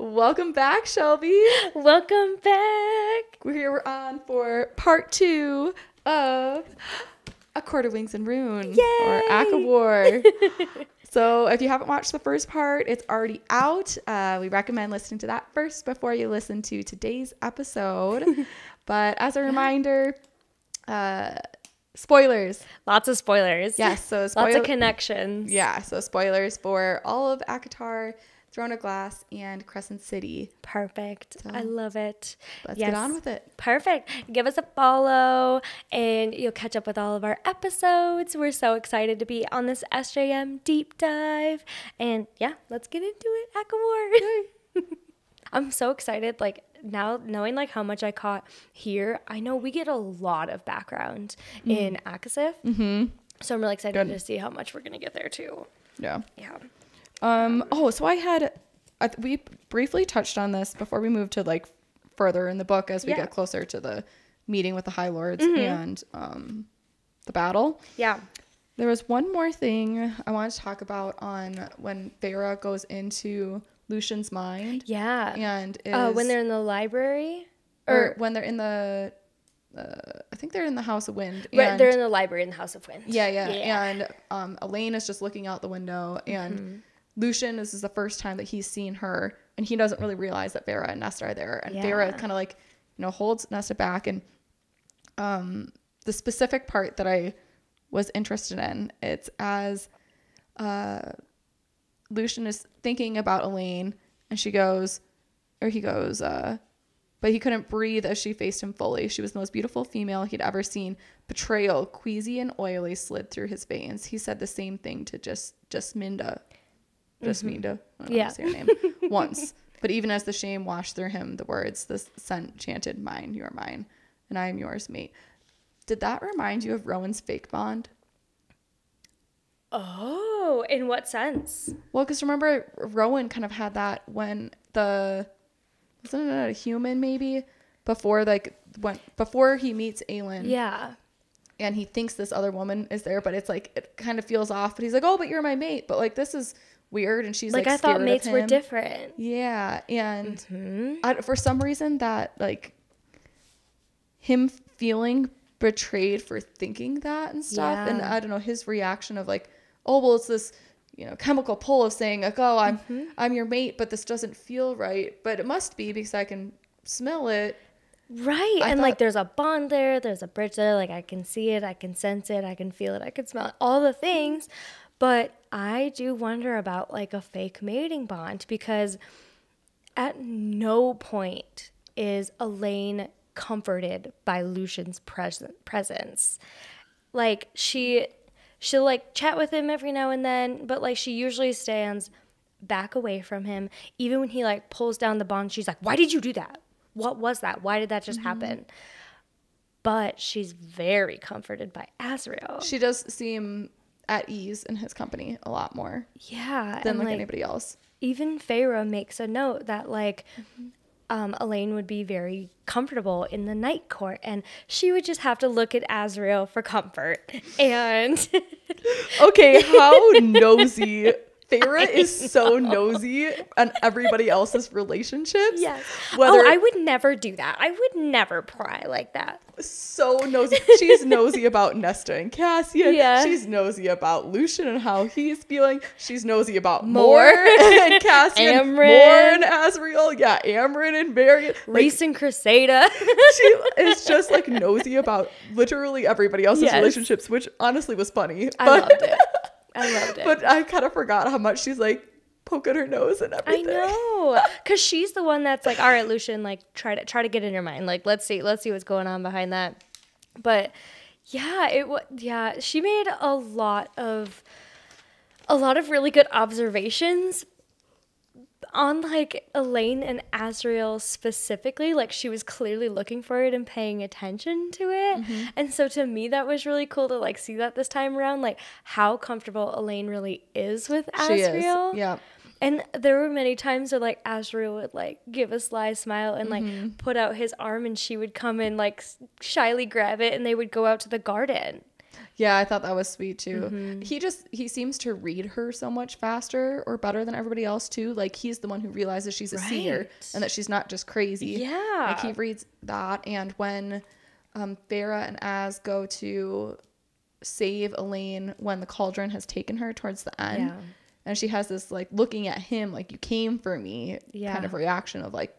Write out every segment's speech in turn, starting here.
Welcome back, Shelby. Welcome back. We're here on for part 2 of A Court of Wings and Runes, or ACOWAR. So if you haven't watched the first part, it's already out. We recommend listening to that first before you listen to today's episode. But as a reminder, spoilers. Lots of spoilers. Yes, so lots of connections. Yeah, so spoilers for all of ACOTAR, Throne of Glass, and Crescent City. Perfect. So, I love it. Let's get on with it. Perfect. Give us a follow and you'll catch up with all of our episodes. We're so excited to be on this SJM deep dive. And yeah, let's get into it. ACOWAR. I'm so excited. Like now knowing like how much I caught here, I know we get a lot of background in ACOSF. Mm-hmm. So I'm really excited to see how much we're going to get there too. Yeah. Yeah. So we briefly touched on this before we moved to like further in the book as we get closer to the meeting with the High Lords and the battle. Yeah. There was one more thing I wanted to talk about on when Feyre goes into Lucian's mind. Yeah. And when they're in the library? Or when they're in the... I think they're in the House of Wind. Right, they're in the library in the House of Wind. Yeah. And Elaine is just looking out the window and... Lucian, this is the first time that he's seen her, and he doesn't really realize that Feyre and Nesta are there. And Feyre kind of like, holds Nesta back. And the specific part that I was interested in, it's as Lucian is thinking about Elaine, and he goes, but he couldn't breathe as she faced him fully. She was the most beautiful female he'd ever seen. Betrayal, queasy and oily, slid through his veins. He said the same thing to Jasminda. Jasminda, I don't know how to say her name, once. But even as the shame washed through him, the words, the scent chanted, "Mine, you are mine, and I am yours, mate." Did that remind you of Rowan's fake bond? Oh, in what sense? Well, because remember, Rowan kind of had that when wasn't it a human maybe? Before he meets Aelin. Yeah. And he thinks this other woman is there, but it's like, it kind of feels off. But he's like, oh, but you're my mate. But like, this is weird. And she's like I thought mates were different. Yeah. And for some reason that like him feeling betrayed for thinking that and stuff. Yeah. And I don't know, his reaction of like, oh, well, it's this, chemical pull of saying like, oh, I'm your mate, but this doesn't feel right. But it must be because I can smell it. Right. Like there's a bond there. There's a bridge there. Like I can see it. I can sense it. I can feel it. I can smell it. All the things. But I do wonder about like a fake mating bond, because at no point is Elaine comforted by Lucian's presence. Like she'll like chat with him every now and then, but like she usually stands back away from him. Even when he like pulls down the bond, she's like, "Why did you do that? What was that? Why did that just happen?" But she's very comforted by Azriel. She does seem at ease in his company a lot more. Yeah. Than like anybody else. Even Feyre makes a note that like Elaine would be very comfortable in the night court, and she would just have to look at Azriel for comfort. And okay, how nosy. Feyre is so nosy on everybody else's relationships. Yes. I would never do that. I would never pry like that. So nosy. She's nosy about Nesta and Cassian. Yeah. She's nosy about Lucian and how he's feeling. She's nosy about Mor and Cassian. Amryn. Mor and Azriel. Yeah, Amryn and Marion. Rhys and Cressida. She is just like nosy about literally everybody else's relationships, which honestly was funny. I loved it. But I kind of forgot how much she's like poking her nose and everything. I know, because she's the one that's like, all right, Lucian, like try to get in your mind. Like let's see what's going on behind that. But yeah, she made a lot of really good observations on like Elaine and Azriel specifically. Like she was clearly looking for it and paying attention to it. And so to me that was really cool to like see that this time around, like how comfortable Elaine really is with Azriel. She is. Yeah. And there were many times where like Azriel would like give a sly smile and like put out his arm, and she would come and like shyly grab it, and they would go out to the garden. Yeah, I thought that was sweet too. He seems to read her so much faster or better than everybody else too. Like he's the one who realizes she's a seer and that she's not just crazy. Yeah. Like he reads that. And when Farah and Az go to save Elaine when the cauldron has taken her towards the end, and she has this like looking at him like you came for me kind of reaction of like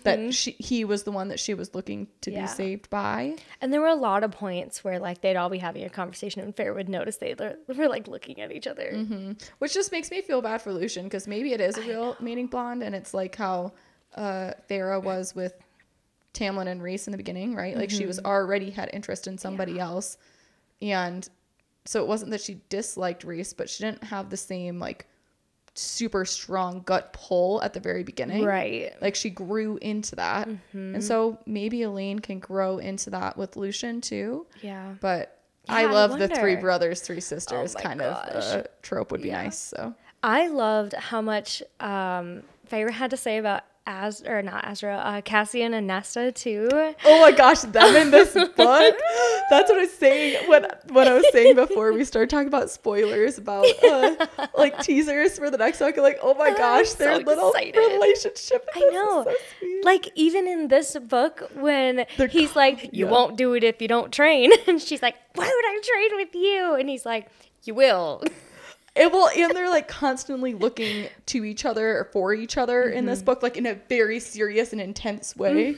that he was the one that she was looking to be saved by. And there were a lot of points where like they'd all be having a conversation and Farah would notice they were like looking at each other. Which just makes me feel bad for Lucian, because maybe it is a real mating blonde, and it's like how Farah was with Tamlin and Reese in the beginning, right? Like she was already had interest in somebody else, and so it wasn't that she disliked Reese, but she didn't have the same like super strong gut pull at the very beginning, right? Like she grew into that, and so maybe Elaine can grow into that with Lucian too. But I love the three brothers, three sisters kind of trope would be nice. So I loved how much Farah had to say about Cassian and Nesta too. Oh my gosh, them in this book. That's what I was saying when I was saying before we started talking about spoilers about like teasers for the next book. Like, oh my gosh, their so little relationship. I know. So sweet. Like even in this book when he's like, you won't do it if you don't train. And she's like, why would I train with you? And he's like, you will. And they're like constantly looking to each other or for each other in this book, like in a very serious and intense way.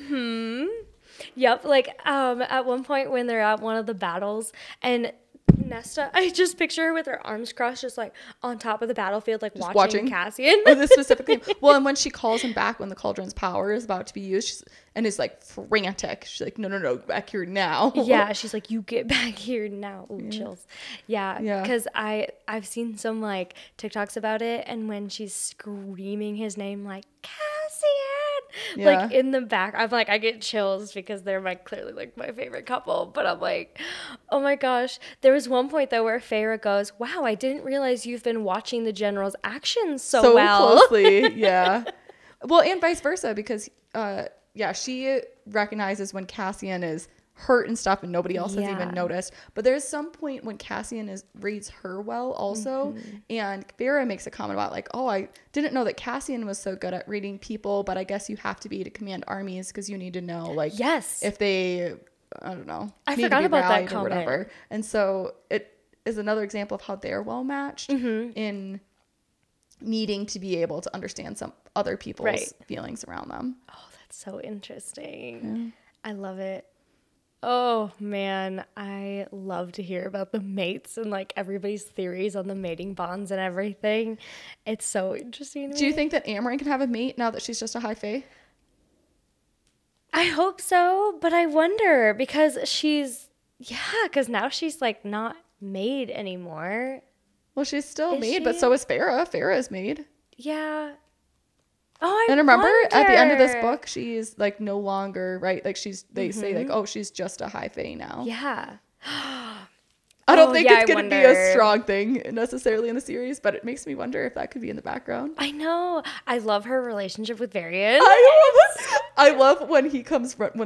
Yep. Like at one point when they're at one of the battles and Nesta, I just picture her with her arms crossed, just like on top of the battlefield, like watching Cassian. Oh, this specifically. Well, and when she calls him back when the cauldron's power is about to be used, and is like frantic. She's like, no, back here now. Yeah, she's like, you get back here now. Ooh, chills. Yeah, because I've seen some like TikToks about it, and when she's screaming his name like Cassian, like in the back, I'm like, I get chills because they're like clearly like my favorite couple. But I'm like, oh my gosh. There was one point though where Farah goes, wow, I didn't realize you've been watching the general's actions so well. Closely. Yeah. Well, and vice versa, because she recognizes when Cassian is hurt and stuff and nobody else has even noticed. But there's some point when Cassian reads her well also, and Farah makes a comment about like, oh, I didn't know that Cassian was so good at reading people, but I guess you have to be to command armies because you need to know like if they, I don't know, I forgot about that comment. Whatever. And so it is another example of how they're well matched in needing to be able to understand some other people's feelings around them. Oh, that's so interesting. I love it. Oh man, I love to hear about the mates and like everybody's theories on the mating bonds and everything. It's so interesting. Do you think that Amren can have a mate now that she's just a high fae? I hope so, but I wonder because because now she's like not maid anymore. Well, she's still maid, but so is Farah. Farah is maid. Yeah. Oh, and remember at the end of this book, she's like no longer right. Like they say like, oh, she's just a high fae now. Yeah. I don't think it's going to be a strong thing necessarily in the series, but it makes me wonder if that could be in the background. I know. I love her relationship with Varian. I love when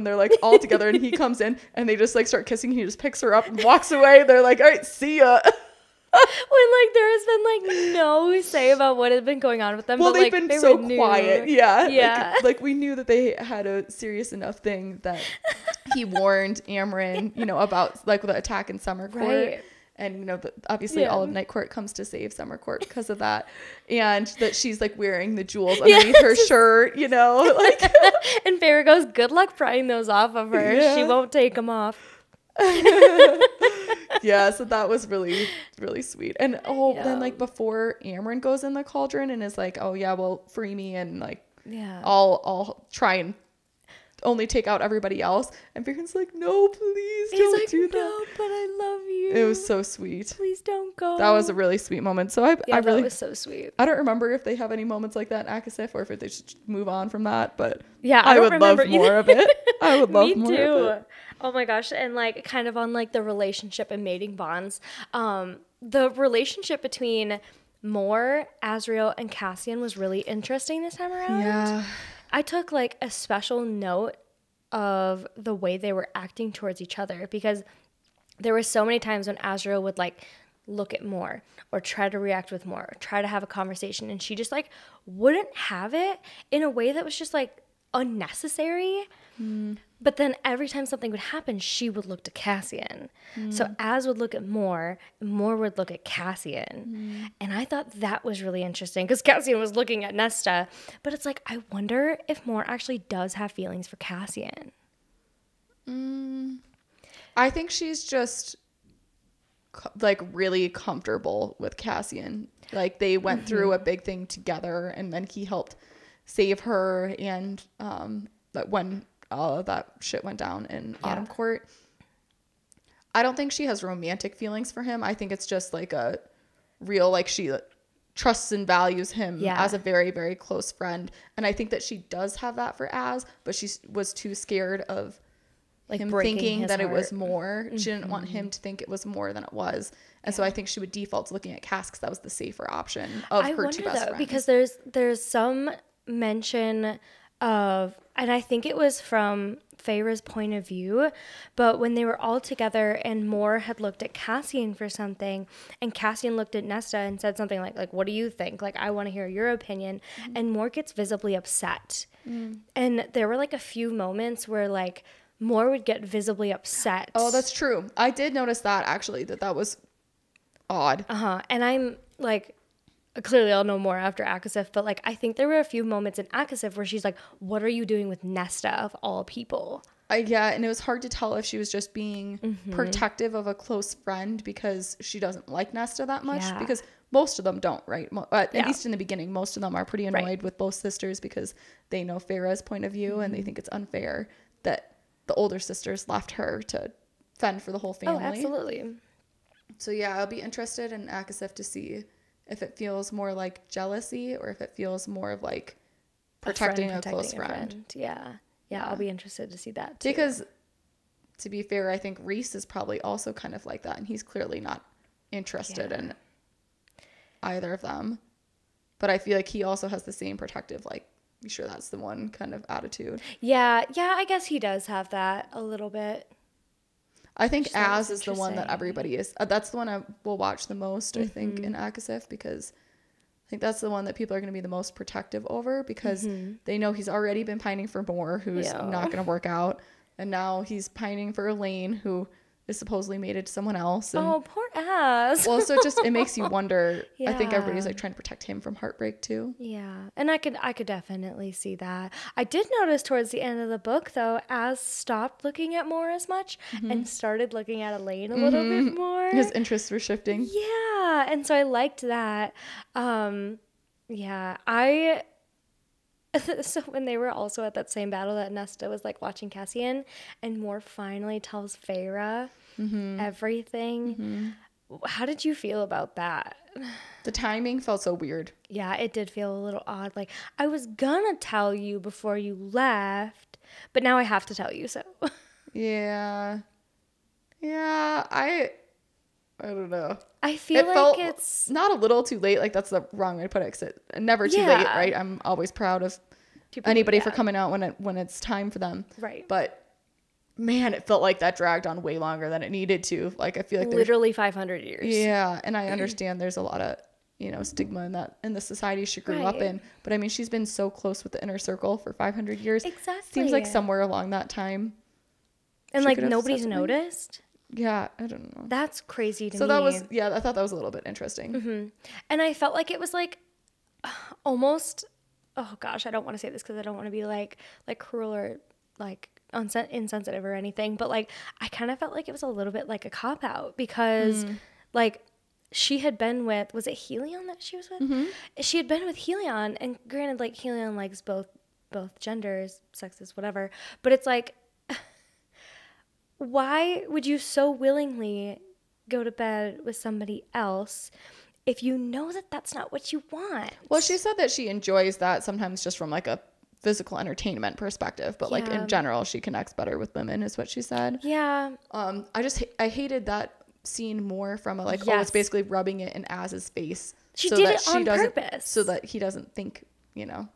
they're like all together and he comes in and they just like start kissing. He just picks her up and walks away. They're like, all right, see ya. When like there has been like no say about what had been going on with them. Well, but, they've like, been so quiet. Yeah. Yeah. Like we knew that they had a serious enough thing that he warned Amren, about like the attack in Summer Court. Right. And obviously all of Night Court comes to save Summer Court because of that, and that she's like wearing the jewels underneath her shirt, like. And Farah goes, "Good luck prying those off of her. Yeah. She won't take them off." Yeah, so that was really, really sweet. And then like before Amren goes in the cauldron and is like, oh yeah, well free me and like I'll try and only take out everybody else. And Farron's like, no, please don't do that. No, but I love you. It was so sweet. Please don't go. That was a really sweet moment. So I really, that was so sweet. I don't remember if they have any moments like that in ACOSF or if they should move on from that, but I would love more of it. I would love more of it. Oh my gosh. And like kind of on like the relationship and mating bonds, the relationship between Mor, Azriel, and Cassian was really interesting this time around. Yeah. I took like a special note of the way they were acting towards each other because there were so many times when Azriel would like look at more or try to react with more or try to have a conversation, and she just like wouldn't have it in a way that was just like unnecessary. But then every time something would happen, she would look to Cassian. So Az would look at Mor, and Mor would look at Cassian. And I thought that was really interesting because Cassian was looking at Nesta. But it's like, I wonder if Mor actually does have feelings for Cassian. I think she's just like really comfortable with Cassian. Like they went through a big thing together, and then he helped save her. And that when all of that shit went down in Autumn Court, I don't think she has romantic feelings for him. I think it's just like a real, like she trusts and values him as a very, very close friend. And I think that she does have that for Az, but she was too scared of like him thinking that it was more. She didn't want him to think it was more than it was. And so I think she would default to looking at Cass because that was the safer option of her two best friends. Because there's some mention of, and I think it was from Feyre's point of view, but when they were all together and Mor had looked at Cassian for something, and Cassian looked at Nesta and said something like what do you think? Like, I want to hear your opinion. And Mor gets visibly upset. And there were like a few moments where like Mor would get visibly upset. Oh, that's true. I did notice that actually, that was odd. And I'm like, clearly I'll know more after ACOSF, but like I think there were a few moments in ACOSF where she's like, what are you doing with Nesta of all people? Yeah, and it was hard to tell if she was just being protective of a close friend because she doesn't like Nesta that much, because most of them don't, right? At least in the beginning, most of them are pretty annoyed with both sisters because they know Feyre's point of view and they think it's unfair that the older sisters left her to fend for the whole family. Oh, absolutely. So yeah, I'll be interested in ACOSF to see if it feels more like jealousy or if it feels more of like protecting a close friend. Yeah, I'll be interested to see that too. Because to be fair, I think Rhys is probably also kind of like that, and he's clearly not interested in either of them. But I feel like he also has the same protective, like, you sure that's the one kind of attitude. Yeah, I guess he does have that a little bit. I think Az is the one that everybody is. That's the one I will watch the most, I think, in ACOSF, because I think that's the one that people are going to be the most protective over, because they know he's already been pining for Mor, who's not going to work out. And now he's pining for Elaine, who is supposedly mated to someone else. And, oh, poor Az. Well, so it makes you wonder. I think everybody's like trying to protect him from heartbreak too. Yeah, and I could definitely see that. I did notice towards the end of the book, though, Az stopped looking at Mor as much and started looking at Elaine a little bit more. His interests were shifting. Yeah, and so I liked that. So when they were also at that same battle that Nesta was like watching Cassian, and Mor finally tells Feyre everything. How did you feel about that? The timing felt so weird. Yeah, it did feel a little odd. Like, I was gonna tell you before you left, but now I have to tell you so. Yeah, I don't know. I feel like it's not a little too late. Like, that's the wrong way to put it. 'Cause never too late, right? I'm always proud of anybody for coming out when it's time for them. Right. But man, it felt like that dragged on way longer than it needed to. Like, I feel like literally 500 years. Yeah, and I understand there's a lot of stigma in the society she grew up in. But I mean, she's been so close with the inner circle for 500 years. Exactly. Seems like somewhere along that time. And like nobody's noticed. Yeah, I don't know. That's crazy to me. So that was, I thought that was a little bit interesting. And I felt like it was like almost, oh gosh, I don't want to say this because I don't want to be like cruel or like insensitive or anything, but like I kind of felt like it was a little bit like a cop out because like she had been with, was it Helion that she was with? She had been with Helion, and granted, like Helion likes both genders, sexes, whatever, but it's like, why would you so willingly go to bed with somebody else if you know that that's not what you want? Well, she said that she enjoys that sometimes just from like a physical entertainment perspective, but like in general, she connects better with women is what she said. Yeah. I hated that scene more from a like, it's basically rubbing it in Az's face. She did it on purpose. So that he doesn't think, whatever.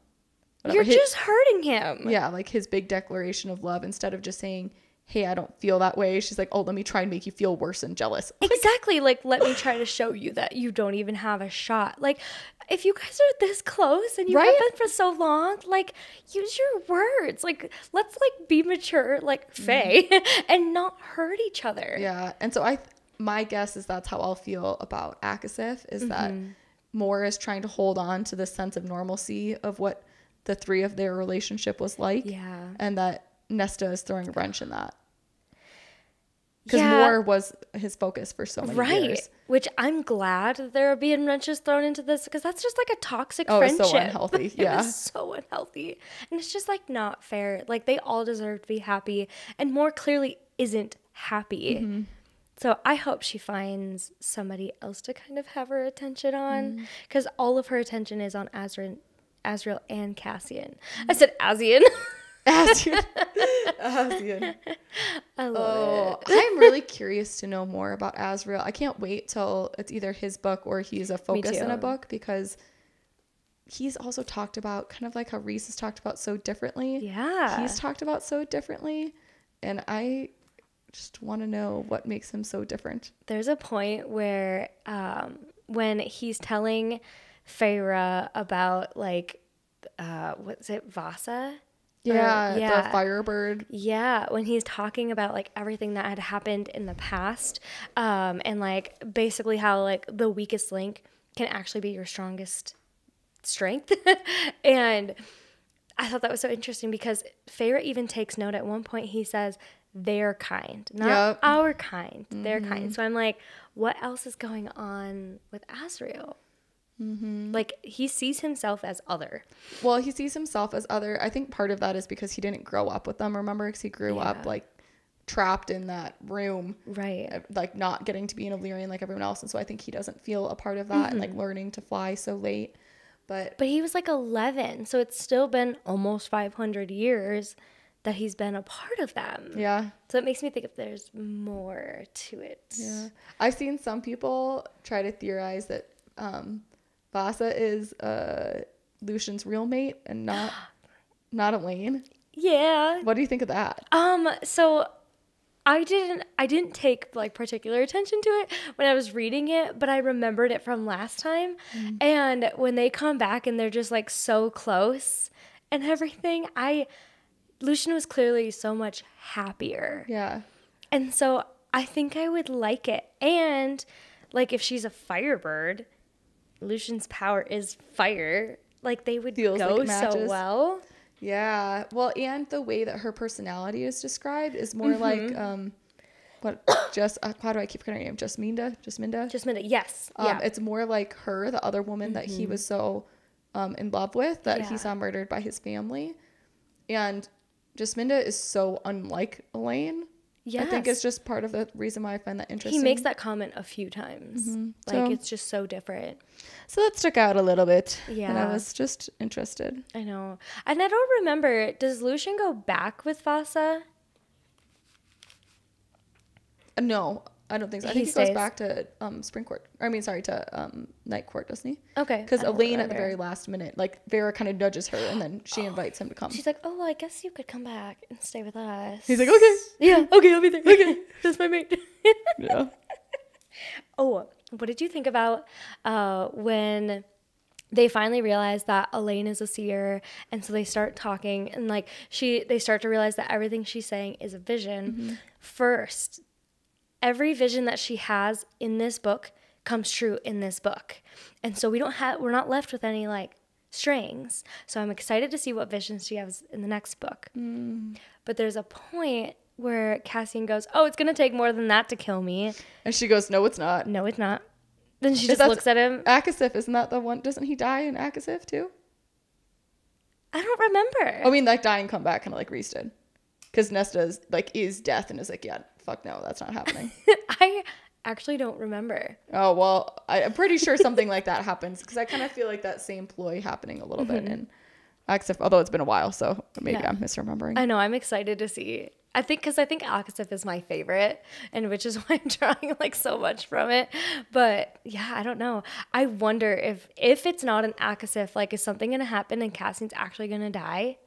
You're just hurting him. Yeah, like his big declaration of love, instead of just saying, hey, I don't feel that way. She's like, oh, let me try and make you feel worse and jealous. Exactly. Like, let me try to show you that you don't even have a shot. Like, if you guys are this close and you have been for so long, like, use your words. Like, let's, like, be mature, like, Faye, and not hurt each other. Yeah. And so my guess is that's how I'll feel about ACOSF, is that Moore is trying to hold on to this sense of normalcy of what the three of their relationship was like. Yeah. And that Nesta is throwing a wrench in that. Because Moore was his focus for so many years. Which I'm glad that there are being wrenches thrown into this, because that's just like a toxic friendship. It's so unhealthy. Yeah. It's so unhealthy. And it's just like not fair. Like, they all deserve to be happy, and Moore clearly isn't happy. So I hope she finds somebody else to kind of have her attention on, because all of her attention is on Azriel and Cassian. I said Asian. Asian. I love it. I'm really curious to know more about Azriel. I can't wait till it's either his book or he's a focus in a book, because he's also talked about kind of like how Reese has talked about so differently. Yeah. He's talked about so differently. And I just want to know what makes him so different. There's a point where when he's telling Feyre about, like, what's it, Vasa? Yeah, the Firebird. Yeah, when he's talking about, like, everything that had happened in the past, and, like, basically how, like, the weakest link can actually be your strongest strength. And I thought that was so interesting, because Feyre even takes note at one point. He says, their kind, not our kind, their kind. So I'm like, what else is going on with Azriel? Like, he sees himself as other. Well, he sees himself as other. I think part of that is because he didn't grow up with them, remember? Because he grew up, like, trapped in that room. Right. Like, not getting to be an Illyrian like everyone else. And so I think he doesn't feel a part of that and, like, learning to fly so late. But he was, like, 11. So it's still been almost 500 years that he's been a part of them. Yeah. So it makes me think if there's more to it. Yeah. I've seen some people try to theorize that Vasa is Lucian's real mate and not Elaine. Yeah. What do you think of that? So I didn't take, like, particular attention to it when I was reading it, but I remembered it from last time. And when they come back and they're just, like, so close and everything, Lucian was clearly so much happier. Yeah. And so I think I would like it. And, like, if she's a firebird, Lucian's power is fire. Like, they would go like so well. Yeah. Well, and the way that her personality is described is more like, how do I keep forgetting her name? Jasminda? Yes. It's more like her, the other woman that he was so in love with, that he saw murdered by his family. And Jasminda is so unlike Elaine. Yes. I think it's just part of the reason why I find that interesting. He makes that comment a few times. Like, it's just so different. So that stuck out a little bit. Yeah. And I was just interested. I know. And I don't remember, does Lucian go back with Vasa? No, I don't think so. I think he goes back to Night Court, doesn't he? Okay. Because Elaine at the very last minute, like, Vera kind of nudges her and then she invites him to come. She's like, oh, I guess you could come back and stay with us. He's like, okay. Yeah, okay, I'll be there. Okay, that's my mate. Yeah. Oh, what did you think about when they finally realize that Elaine is a seer, and so they start talking, and, like, they start to realize that everything she's saying is a vision. First, every vision that she has in this book comes true in this book. And so we're not left with any, like, strings. So I'm excited to see what visions she has in the next book. But there's a point where Cassian goes, oh, it's going to take more than that to kill me. And she goes, no, it's not. No, it's not. Then she just looks at him. ACOSF, isn't that the one? Doesn't he die in ACOSF too? I don't remember. I mean, like, die and come back, kind of like Reese did. Because Nesta is death and is like, yeah, fuck no, that's not happening. I actually don't remember. Oh, well, I'm pretty sure something like that happens, because I kind of feel like that same ploy happening a little bit in ACOSF, although it's been a while, so maybe I'm misremembering. I know, I'm excited to see. I think ACOSF is my favorite, and which is why I'm drawing, like, so much from it. But yeah, I don't know. I wonder if it's not an ACOSF, like, is something going to happen and Cassian's actually going to die?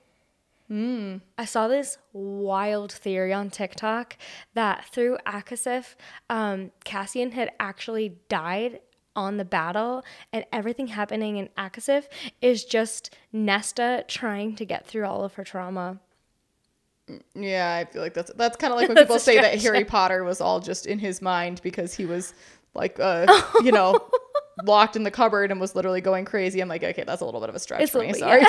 I saw this wild theory on TikTok that through Akasif, Cassian had actually died on the battle, and everything happening in Akasif is just Nesta trying to get through all of her trauma. Yeah, I feel like that's kind of like when people say that Harry Potter was all just in his mind because he was like, you know, locked in the cupboard and was literally going crazy. I'm like, okay, that's a little bit of a stretch for me. Sorry. Yeah.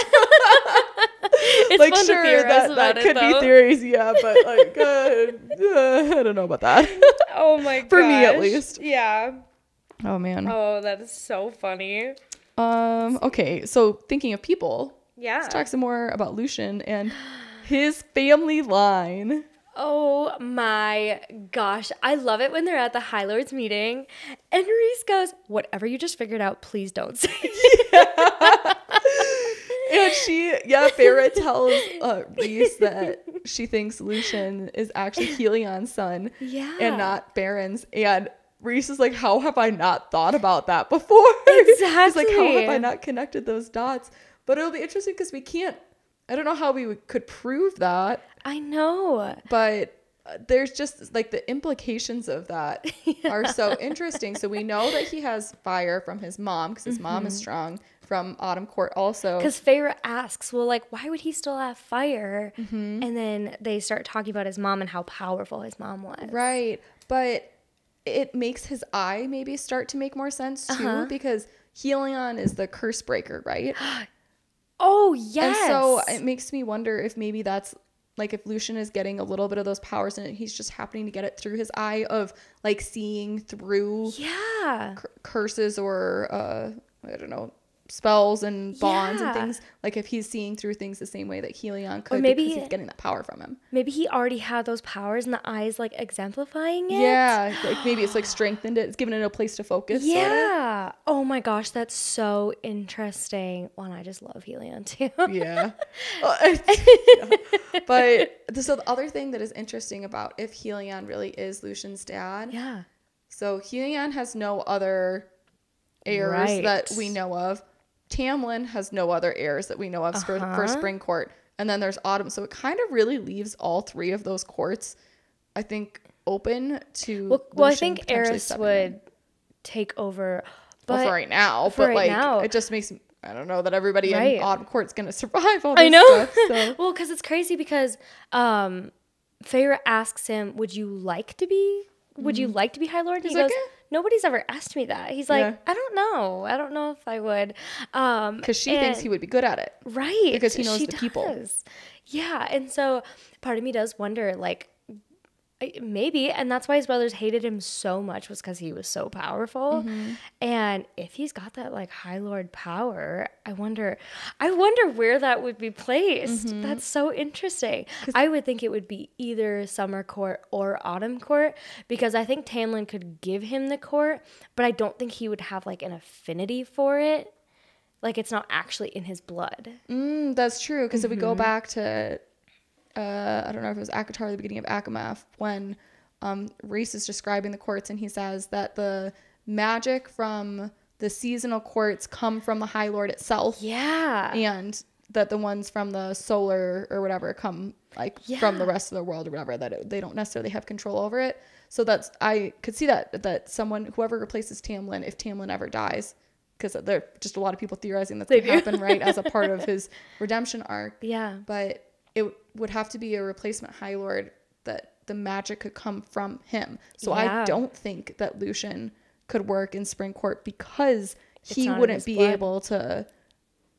It's like, fun sure, to theorize that about could it, be theories, yeah, but like, I don't know about that. Oh my god. For me, at least. Yeah. Oh man. Oh, that is so funny. Okay, so thinking of people, let's talk some more about Lucian and his family line. Oh my gosh. I love it when they're at the High Lords meeting and Reese goes, whatever you just figured out, please don't say it. And Farrah tells Reese that she thinks Lucian is actually Helion's son and not Baron's. And Reese is like, how have I not thought about that before? Exactly. He's like, how have I not connected those dots? But it'll be interesting because I don't know how we could prove that. I know. But there's just like the implications of that are so interesting. So we know that he has fire from his mom because his mom is strong, from Autumn Court also. Because Feyre asks, well, like, why would he still have fire? And then they start talking about his mom and how powerful his mom was. Right. But it makes his eye maybe start to make more sense too, because Helion is the curse breaker, right? Oh, yes. And so it makes me wonder if maybe that's like if Lucian is getting a little bit of those powers and he's just happening to get it through his eye of like seeing through curses or I don't know, spells and bonds and things. Like if he's seeing through things the same way that Helion could, because he's getting that power from him. Maybe he already had those powers and the eye's like exemplifying it. Yeah, like maybe it's like strengthened it. It's given it a place to focus. Yeah. Sort of. Oh my gosh, that's so interesting. Well, and I just love Helion too. Yeah. But so the other thing that is interesting about if Helion really is Lucian's dad. Yeah. So Helion has no other heirs that we know of. Tamlin has no other heirs that we know of for Spring Court. And then there's Autumn. So it kind of really leaves all three of those courts, I think, open to Well, I think Eris would take over. But for right now. But like, it just makes... I don't know that everybody in Autumn Court's going to survive all this stuff. So. Well, because it's crazy because Feyre asks him, would you like to be High Lord? He goes, nobody's ever asked me that. He's like, I don't know. I don't know if I would. Because she thinks he would be good at it. Right. Because he knows the people. Yeah. And so part of me does wonder, like, maybe, and that's why his brothers hated him so much, was because he was so powerful. And if he's got that like High Lord power, I wonder where that would be placed. That's so interesting. I would think it would be either Summer Court or Autumn Court, because I think Tamlin could give him the court, but I don't think he would have like an affinity for it. Like it's not actually in his blood. That's true. Because if we go back to I don't know if it was ACOTAR or the beginning of ACOMAF, when Reese is describing the courts and he says that the magic from the seasonal courts come from the High Lord itself. Yeah. And that the ones from the solar or whatever come like from the rest of the world or whatever, that they don't necessarily have control over it. So I could see that whoever replaces Tamlin, if Tamlin ever dies, because there are just a lot of people theorizing that's going to happen, right, as a part of his redemption arc. Yeah. But it would have to be a replacement High Lord that the magic could come from him. So I don't think that Lucian could work in Spring Court because he wouldn't be able to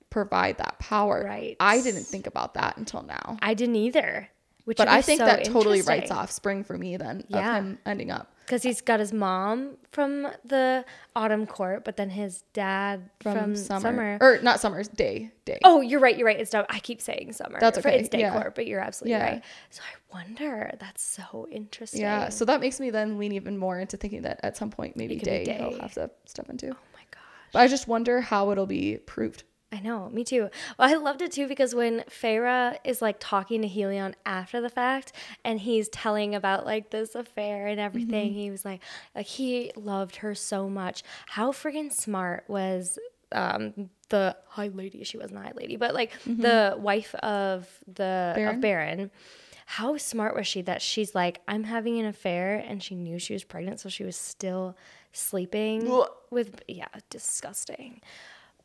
provide that power. Right. I didn't think about that until now. I didn't either. But I think that totally writes off Spring for me then, of him ending up. Because he's got his mom from the Autumn Court, but then his dad from Summer. Or not Summer, Day. Oh, you're right. It's dumb. I keep saying Summer. That's okay. It's Day Court, but you're absolutely right. So I wonder. That's so interesting. Yeah. So that makes me then lean even more into thinking that at some point maybe Day will have to step into. Oh my gosh. But I just wonder how it'll be proved. I know, me too. Well, I loved it too because when Feyre is like talking to Helion after the fact and he's telling about like this affair and everything, he was like he loved her so much. How friggin' smart was the the High Lady, she wasn't a High Lady, but like the wife of Baron. How smart was she that she's like, I'm having an affair, and she knew she was pregnant, so she was still sleeping with, disgusting.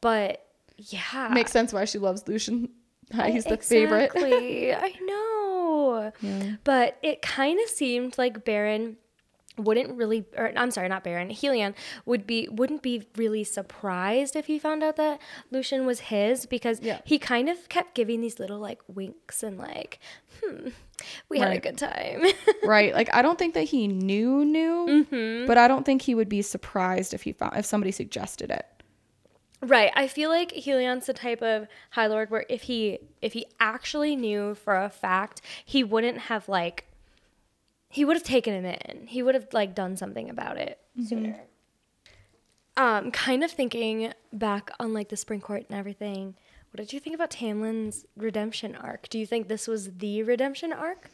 But yeah. Makes sense why she loves Lucian. He's the favorite. Exactly. I know. Yeah. But it kind of seemed like Baron wouldn't really, or I'm sorry, not Baron, Helion wouldn't be really surprised if he found out that Lucian was his, because he kind of kept giving these little like winks and like, we had a good time. Right. Like, I don't think that he knew, but I don't think he would be surprised if somebody suggested it. Right. I feel like Helion's the type of High Lord where if he actually knew for a fact, he wouldn't have like, he would have taken him in. He would have like done something about it sooner. Kind of thinking back on like the Spring Court and everything. What did you think about Tamlin's redemption arc? Do you think this was the redemption arc?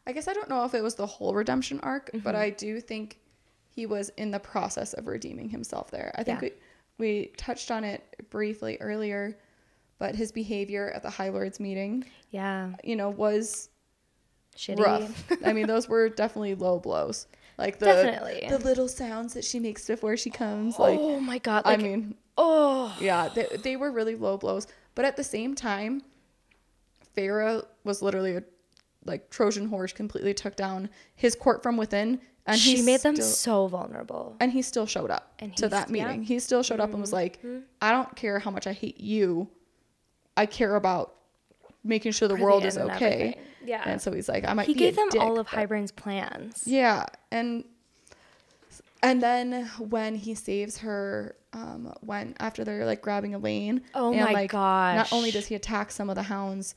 I guess I don't know if it was the whole redemption arc, but I do think he was in the process of redeeming himself there. I think we touched on it briefly earlier, but his behavior at the High Lords meeting, was shitty. Rough. I mean, those were definitely low blows. Like the little sounds that she makes before she comes. Like, oh my God. Like, I mean, yeah, they were really low blows. But at the same time, Feyre was literally a Trojan horse, completely took down his court from within. And she made them so vulnerable. And he still showed up to that meeting. He still showed up and was like, I don't care how much I hate you. I care about making sure the world is okay. Yeah. And so he's like, he gave them all of Hybern's plans. Yeah. And then when he saves her, after they're like grabbing Elaine. Oh my gosh. Not only does he attack some of the hounds,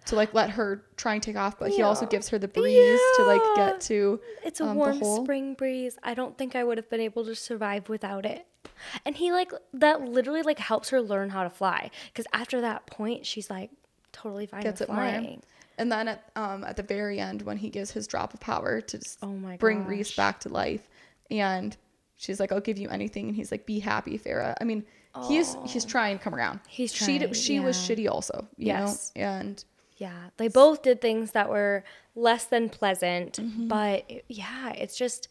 to like let her try and take off, but he also gives her the breeze to like get to it's a warm spring breeze. I don't think I would have been able to survive without it. And he that literally like helps her learn how to fly, because after that point she's like totally fine with flying. And then at the very end, when he gives his drop of power to just bring Rhys back to life, and she's like, I'll give you anything, and he's like, be happy, Feyre. I mean, he's trying to come around. He's trying. She was shitty also, you know? And yeah, they both did things that were less than pleasant, but it's just,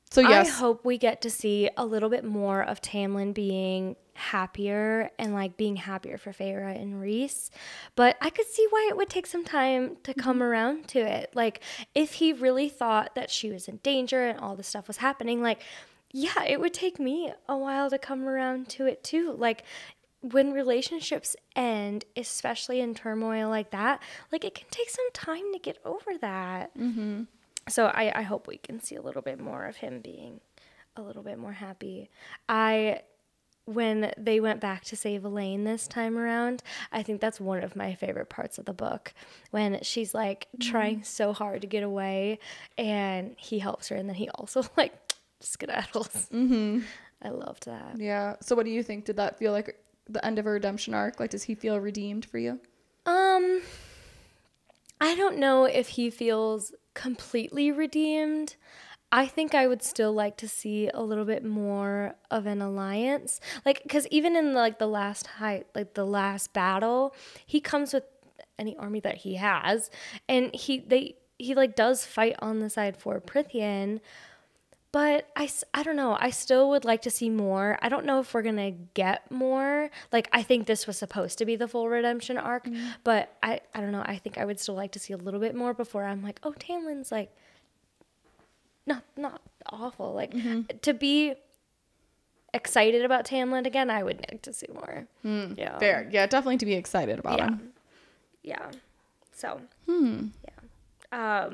so yes. I hope we get to see a little bit more of Tamlin being happier and like being happier for Feyre and Rhys, but I could see why it would take some time to come around to it. Like, if he really thought that she was in danger and all this stuff was happening, like, yeah, it would take me a while to come around to it too. Like, when relationships end, especially in turmoil like that, like, it can take some time to get over that. So I hope we can see a little bit more of him being a little bit more happy. When they went back to save Elaine this time around, I think that's one of my favorite parts of the book, when she's like trying so hard to get away and he helps her, and then he also like skedaddles. I loved that. Yeah. So what do you think? Did that feel like the end of a redemption arc? Like, does he feel redeemed for you? I don't know if he feels completely redeemed. I think I would still like to see a little bit more of an alliance. Like, because even in the last battle, he comes with any army that he has, and he like does fight on the side for Prythian. But I don't know. I still would like to see more. I don't know if we're going to get more. Like, I think this was supposed to be the full redemption arc. But I don't know. I think I would still like to see a little bit more before I'm like, oh, Tamlin's like not awful. Like, to be excited about Tamlin again, I would like to see more. Yeah. Fair. Yeah, definitely to be excited about him. Yeah. So, yeah.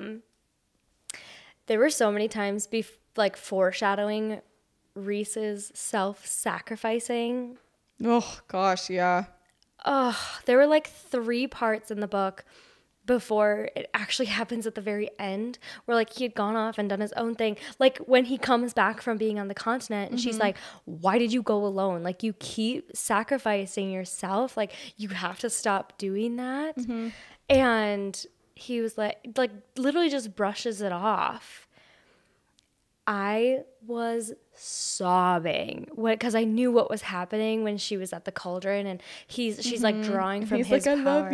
There were so many times foreshadowing Rhys's self-sacrificing. Oh gosh, yeah. There were like 3 parts in the book before it actually happens at the very end, where like he had gone off and done his own thing. Like, when he comes back from being on the continent and she's like, why did you go alone? Like, you keep sacrificing yourself. Like, you have to stop doing that. And he was like literally just brushes it off. I was sobbing because I knew what was happening when she was at the cauldron, and she's like drawing from his like, power.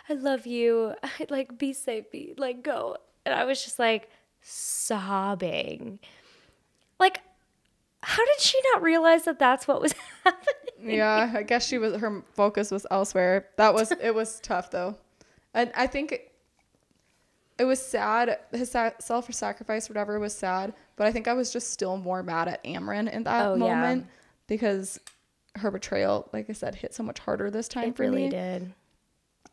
I love you. Like, be safe, like, go. And I was just like sobbing. Like, how did she not realize that that's what was happening? Yeah, I guess her focus was elsewhere. It was tough though. And I think it was sad. His self-sacrifice, whatever, was sad. But I think I was just still more mad at Amren in that moment because her betrayal, like I said, hit so much harder this time for me. It really did.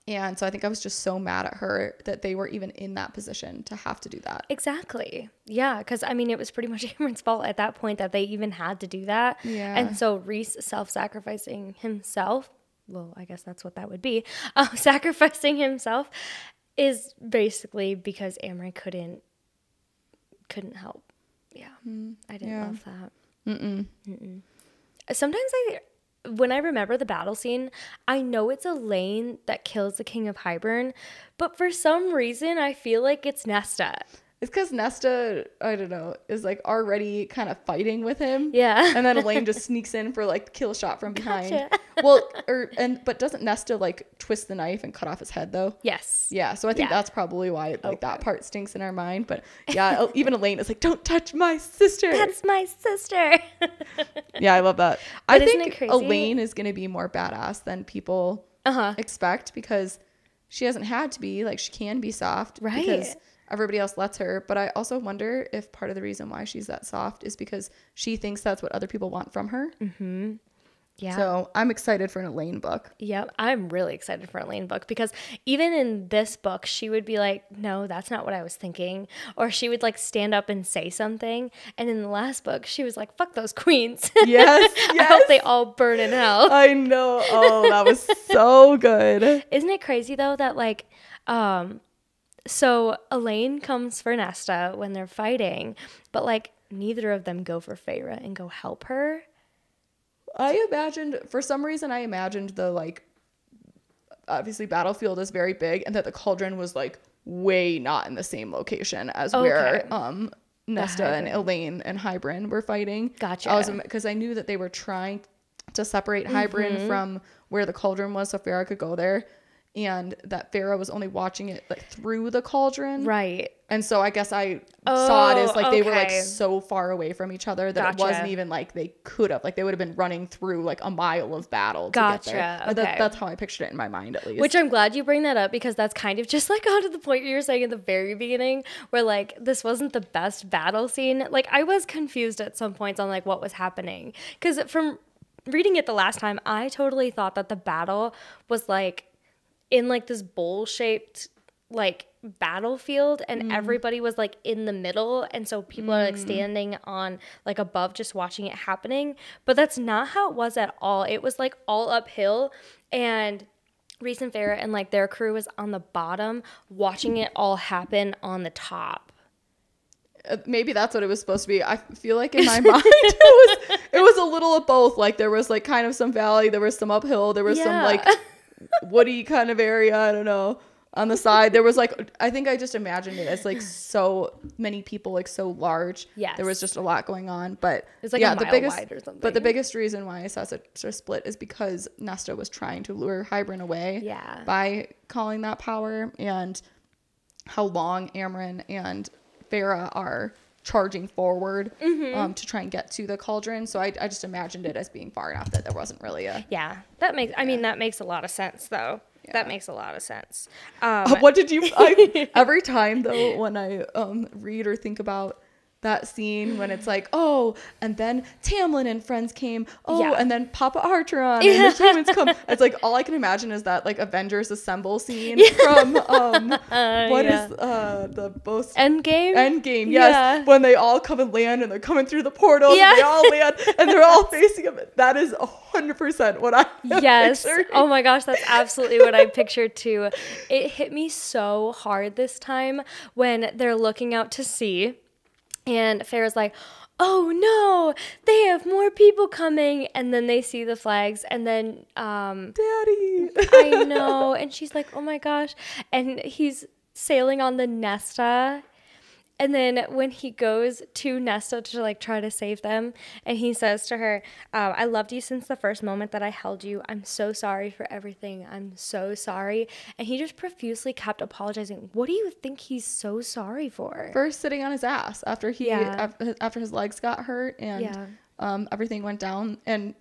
And so I think I was just so mad at her that they were even in that position to have to do that. Exactly. Yeah, because, I mean, it was pretty much Amren's fault at that point that they even had to do that. Yeah. And so Rhys self-sacrificing himself, well, I guess that's what that would be, sacrificing himself is basically because Amren couldn't help. Yeah. I didn't love that. Sometimes when I remember the battle scene, I know it's Elaine that kills the King of Hybern, but for some reason I feel like it's Nesta. It's because Nesta, I don't know, is like already kind of fighting with him. Yeah. And then Elaine just sneaks in for like the kill shot from behind. Gotcha. Well, but doesn't Nesta like twist the knife and cut off his head though? Yes. Yeah. So I think that's probably why like that part stinks in our mind. But yeah, even Elaine is like, don't touch my sister. That's my sister. Yeah, I love that. But I isn't think it crazy? Elaine is going to be more badass than people expect because she hasn't had to be. Like, she can be soft. Right. Because everybody else lets her. But I also wonder if part of the reason why she's that soft is because she thinks that's what other people want from her. Mm-hmm. Yeah. So I'm excited for an Elaine book. Yep. I'm really excited for an Elaine book because even in this book, she would be like, no, that's not what I was thinking. Or she would like stand up and say something. And in the last book, she was like, fuck those queens. Yes. I hope they all burn in hell. I know. Oh, that was so good. Isn't it crazy though that like, so Elaine comes for Nesta when they're fighting, but like neither of them go for Feyre and go help her. For some reason, I imagined the like, obviously battlefield is very big and that the cauldron was like way not in the same location as where Nesta and Elaine and Hybern were fighting. Gotcha. Because I knew that they were trying to separate Hybern from where the cauldron was so Feyre could go there. And that Feyre was only watching it like through the cauldron. Right. And so I guess I saw it as like they were like so far away from each other that it wasn't even like they could have. Like they would have been running through like a mile of battle to get there. Okay. That's how I pictured it in my mind at least. Which I'm glad you bring that up because that's kind of just like on to the point you were saying in the very beginning where like this wasn't the best battle scene. Like I was confused at some points on like what was happening. Because from reading it the last time, I totally thought that the battle was like in like this bowl-shaped like battlefield and everybody was like in the middle and so people are like standing on like above just watching it happening, but that's not how it was at all. It was like all uphill and Rhys and Feyre and like their crew was on the bottom watching it all happen on the top. Maybe that's what it was supposed to be. I feel like in my mind it was a little of both. Like there was like kind of some valley, there was some uphill, there was some like woody kind of area, I don't know, on the side. There was like, I think I just imagined it as like so many people, like so large. Yes. There was just a lot going on. But it was like a mile wide or something. But the biggest reason why I saw such a split is because Nesta was trying to lure Hybern away by calling that power, and how long Amren and Feyre are charging forward to try and get to the cauldron. So I just imagined it as being far enough that there wasn't really a that makes a lot of sense though. That makes a lot of sense. What did you every time though when I read or think about that scene when it's like, oh, and then Tamlin and friends came, and then Papa Archeron and the humans come. It's like all I can imagine is that like Avengers Assemble scene from what is the most Endgame, yes, when they all come and land and they're coming through the portals and they all land and they're all facing them. That is 100% what I pictured. Oh my gosh, that's absolutely what I pictured too. It hit me so hard this time when they're looking out to sea. And Feyre's like, oh no, they have more people coming. And then they see the flags and then Daddy. I know. And she's like, oh my gosh. And he's sailing on the Nesta. And then when he goes to Nesta to like try to save them, and he says to her, I loved you since the first moment that I held you. I'm so sorry for everything. I'm so sorry. And he just profusely kept apologizing. What do you think he's so sorry for? First sitting on his ass after after his legs got hurt and everything went down. And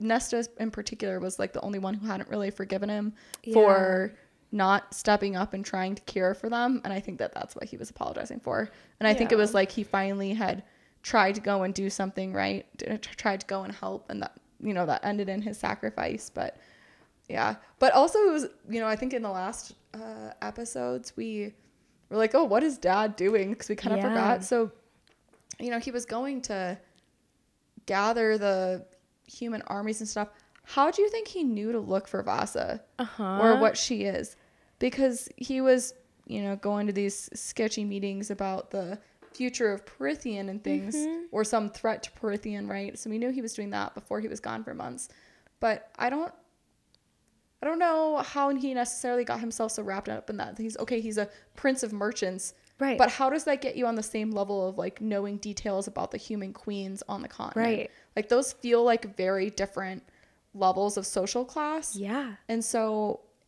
Nesta in particular was like the only one who hadn't really forgiven him for not stepping up and trying to care for them. And I think that's what he was apologizing for. And I think it was like he finally had tried to go and do something right, tried to go and help, and that, you know, that ended in his sacrifice. But yeah, but also it was, you know, I think in the last episodes we were like, oh, what is Dad doing? Because we kind of forgot. So, you know, he was going to gather the human armies and stuff. How do you think he knew to look for Vasa or what she is? Because he was, you know, going to these sketchy meetings about the future of Prithian and things, or some threat to Prithian, right? So we knew he was doing that before he was gone for months. But I don't know how he necessarily got himself so wrapped up in that. He's a prince of merchants. Right. But how does that get you on the same level of like knowing details about the human queens on the continent? Right. Like those feel like very different levels of social class. Yeah.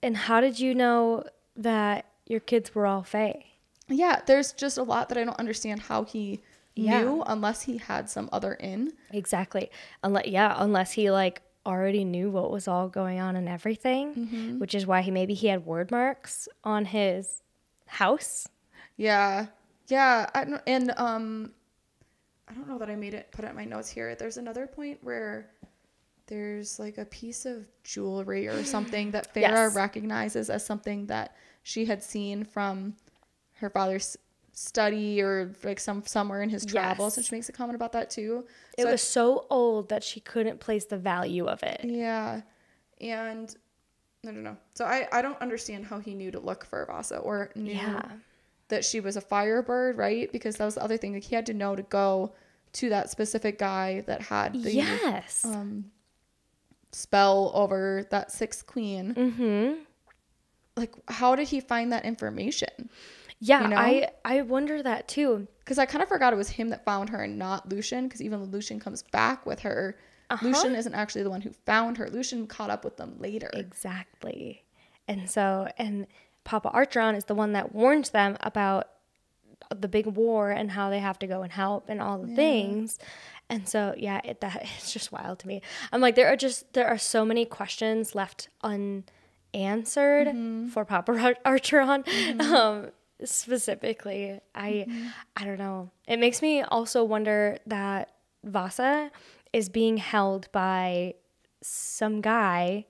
And how did you know that your kids were all Fae? Yeah, there's just a lot that I don't understand how he knew unless he had some other in. Exactly. Unless he like already knew what was all going on and everything, which is why he had word marks on his house. Yeah. I don't know that I put it in my notes here. There's another point where there's like a piece of jewelry or something that Farah recognizes as something that she had seen from her father's study or like somewhere in his travels. And she makes a comment about that too. It was so old that she couldn't place the value of it. Yeah. And I don't know. So I don't understand how he knew to look for Vasa or knew that she was a firebird, right? Because that was the other thing. Like he had to know to go to that specific guy that had the spell over that sixth queen. Like, how did he find that information? Yeah, you know? I wonder that too. Because I kind of forgot it was him that found her and not Lucian, because even when Lucian comes back with her, Lucian isn't actually the one who found her. Lucian caught up with them later. Exactly. And Papa Archeron is the one that warns them about the big war and how they have to go and help and all the things. And so, it's just wild to me. I'm like, there are so many questions left unanswered for Papa Archeron. Specifically, I don't know. It makes me also wonder that Vasa is being held by some guy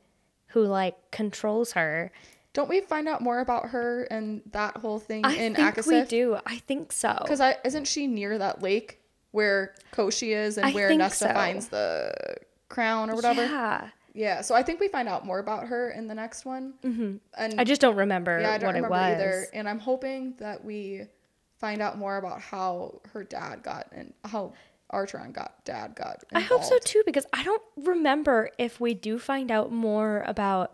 who like controls her. Don't we find out more about her and that whole thing in ACOTAR? I think we do. I think so. Because isn't she near that lake where Koshi is and where Nesta finds the crown or whatever? Yeah. So I think we find out more about her in the next one. And I just don't remember I don't what remember it was either. And I'm hoping that we find out more about how her dad got and how Archeron dad got involved. I hope so too, because I don't remember if we do find out more about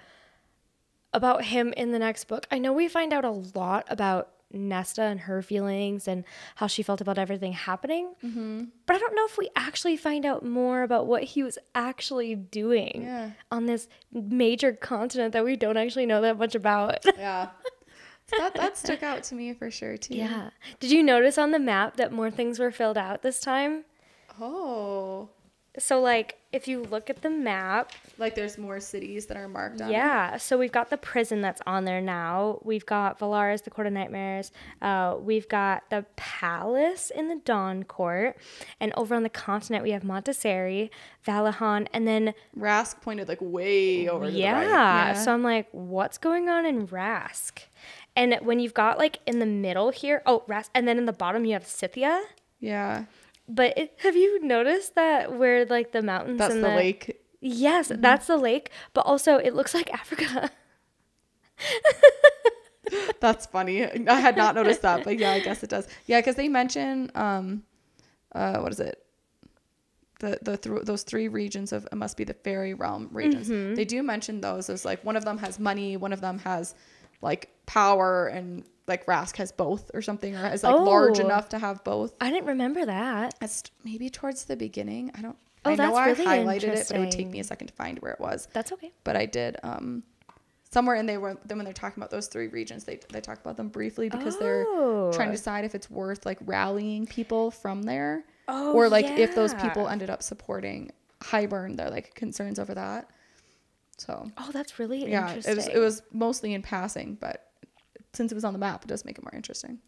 him in the next book. I know we find out a lot about Nesta and her feelings and how she felt about everything happening. But I don't know if we actually find out more about what he was actually doing on this major continent that we don't actually know that much about. Yeah. That stuck out to me for sure too. Yeah. Did you notice on the map that more things were filled out this time? Oh. So, like, if you look at the map... Like, there's more cities that are marked on it? So we've got the prison that's on there now. We've got Valaris, the Court of Nightmares. We've got the palace in the Dawn Court. And over on the continent, we have Montessori, Valahan, and then... Rask pointed, like, way over to the right. Yeah. So I'm like, what's going on in Rask? And when you've got, like, in the middle here... Oh, Rask. And then in the bottom, you have Scythia. Yeah. But have you noticed that where like the mountains that's and the lake? Yes, that's the lake. But also it looks like Africa. That's funny. I had not noticed that, but yeah, I guess it does. Yeah, because they mention what is it? Those three regions of it must be the fairy realm regions. They do mention those as like one of them has money, one of them has like power and like Rask has both or something, or is like large enough to have both. I didn't remember that. It's maybe towards the beginning. I know really I highlighted it, but it would take me a second to find where it was. That's okay. But I did somewhere, and then when they're talking about those 3 regions, they talk about them briefly because they're trying to decide if it's worth like rallying people from there, or like if those people ended up supporting Hybern, they're like concerns over that. So that's really interesting. It was mostly in passing, but since it was on the map, it does make it more interesting.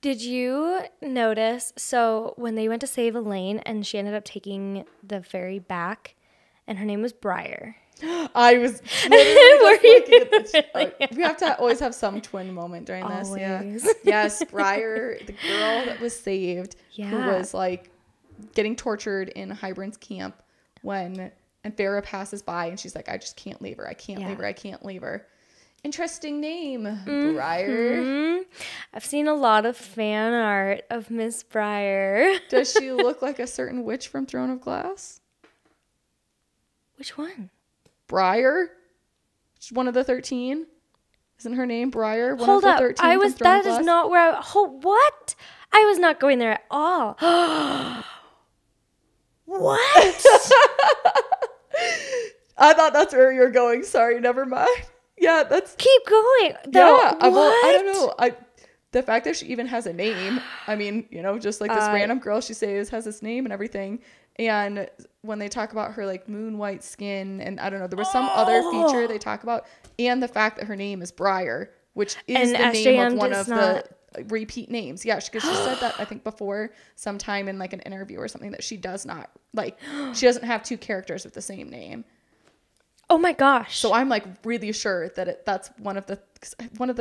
Did you notice, so when they went to save Elaine and she ended up taking the ferry back, and her name was Briar. I was literally just looking at this. We have to always have some twin moment during this. Always. Yeah. Yes, Briar, the girl that was saved, who was like getting tortured in Hybern's camp and Farah passes by and she's like, I just can't leave her. I can't leave her. I can't leave her. Interesting name, Briar. I've seen a lot of fan art of Miss Briar. Does she look like a certain witch from Throne of Glass? Which one? Briar? She's one of the 13. Isn't her name Briar? Hold up. That is not where what? I was not going there at all. What? I thought that's where you were going. Sorry, never mind. Yeah, that's... Keep going. Yeah, I don't know. The fact that she even has a name, I mean, just like this random girl she says has this name and everything. And when they talk about her like moon white skin, and I don't know, there was some other feature they talk about, and the fact that her name is Briar, which is the name of one of the repeat names. Yeah, because she said that I think before sometime in like an interview or something, that she does not like, she doesn't have 2 characters with the same name. Oh my gosh. So I'm like really sure that that's one of the